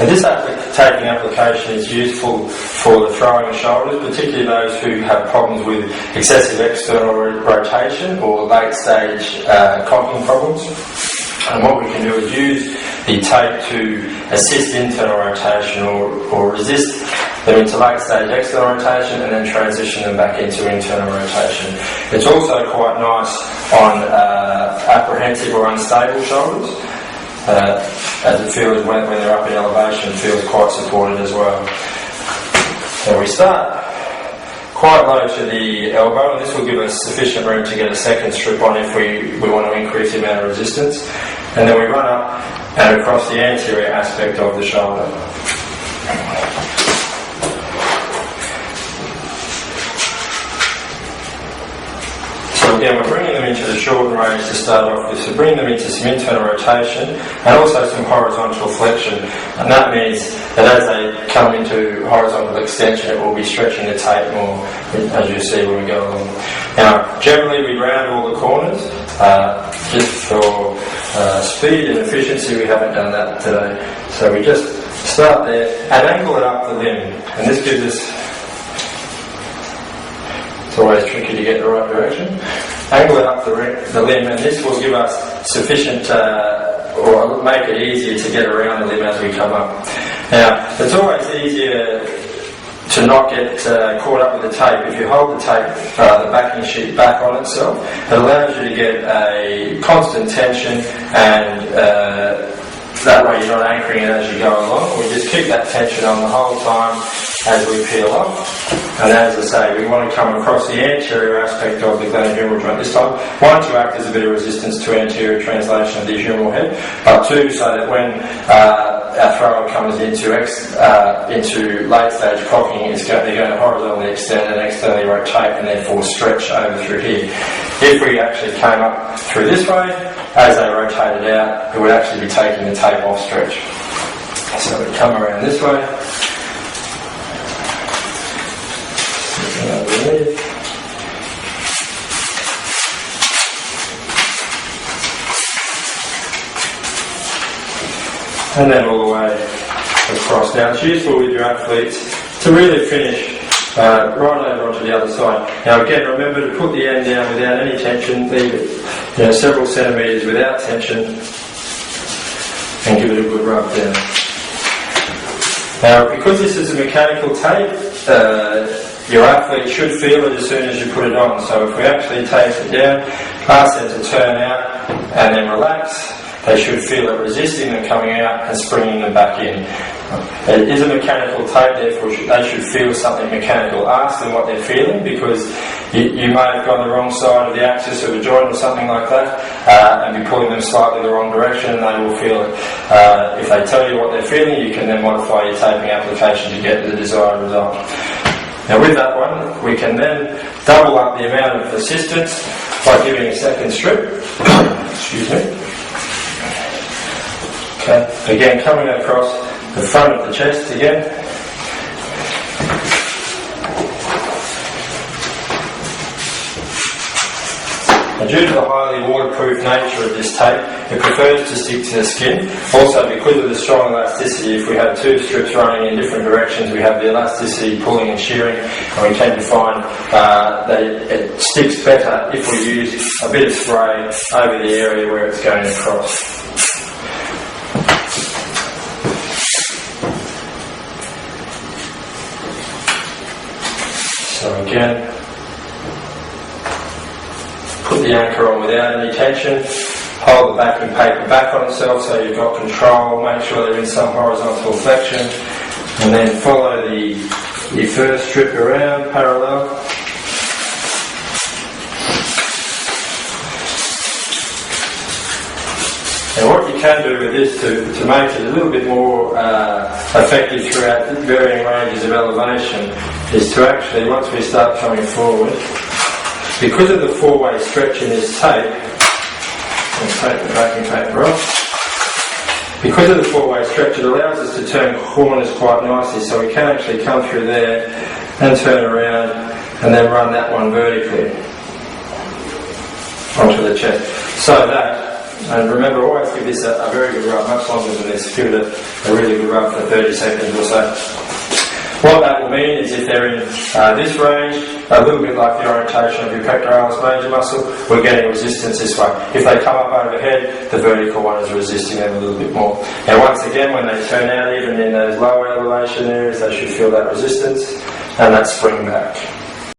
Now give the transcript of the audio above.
And this taping application is useful for the throwing of shoulders, particularly those who have problems with excessive external rotation or late stage cocking problems. And what we can do is use the tape to assist internal rotation or resist them into late stage external rotation and then transition them back into internal rotation. It's also quite nice on apprehensive or unstable shoulders, as it feels when they're up in elevation, it feels quite supported as well. So we start quite low to the elbow, and this will give us sufficient room to get a second strip on if we want to increase the amount of resistance. And then we run up and across the anterior aspect of the shoulder. So again, we're bringing them into the shortened range to start off with, so bring them into some internal rotation and also some horizontal flexion, and that means that as they come into horizontal extension it will be stretching the tape more, as you see when we go along. Now generally we round all the corners, just for speed and efficiency we haven't done that today, so we just start there and angle it up the limb, and this gives us, it's always tricky to get the right direction. Angle it up the limb, and this will give us sufficient, or make it easier to get around the limb as we come up. Now, it's always easier to not get caught up with the tape. If you hold the tape, the backing sheet back on itself, it allows you to get a constant tension, and that way you're not anchoring it as you go along. We just keep that tension on the whole time as we peel off. And as I say, we want to come across the anterior aspect of the glenohumeral joint this time. One, to act as a bit of resistance to anterior translation of the humeral head, but two, so that when our thrower comes into late stage cocking, they're going to horizontally extend and externally rotate and therefore stretch over through here. If we actually came up through this way, as they rotated out, it would actually be taking the tape off stretch. So we come around this way. And then all the way across. Now it's useful with your athletes to really finish right over onto the other side. Now again, remember to put the end down without any tension, leave it several centimetres without tension, and give it a good rub down. Now because this is a mechanical tape, your athlete should feel it as soon as you put it on. So if we actually tape it down, ask them to turn out and then relax, they should feel it resisting them coming out and springing them back in. It is a mechanical tape, therefore they should feel something mechanical. Ask them what they're feeling, because you may have gone the wrong side of the axis of a joint or something like that, and be pulling them slightly the wrong direction, and they will feel it. If they tell you what they're feeling, you can then modify your taping application to get the desired result. Now with that one, we can then double up the amount of assistance by giving a second strip. Excuse me. Okay, again coming across the front of the chest again. And due to the highly waterproof nature of this tape, it prefers to stick to the skin. Also, because of the strong elasticity, if we have two strips running in different directions, we have the elasticity pulling and shearing, and we tend to find that it sticks better if we use a bit of spray over the area where it's going across. So again, put the anchor on without any tension, hold the backing paper back on itself so you've got control, make sure they're in some horizontal flexion, and then follow the first strip around parallel. And what you can do with this to make it a little bit more effective throughout varying ranges of elevation is to actually, once we start coming forward, because of the four-way stretch in this tape, let's take the backing paper off. Because of the four-way stretch, it allows us to turn corners quite nicely, so we can actually come through there and turn around and then run that one vertically onto the chest, so that And remember, always give this a very good rub, much longer than this. Give it a really good rub for 30 seconds or so. What that will mean is if they're in this range, a little bit like the orientation of your pectoralis major muscle, we're getting resistance this way. If they come up overhead, the vertical one is resisting them a little bit more. Now once again, when they turn out, even in those lower elevation areas, they should feel that resistance and that spring back.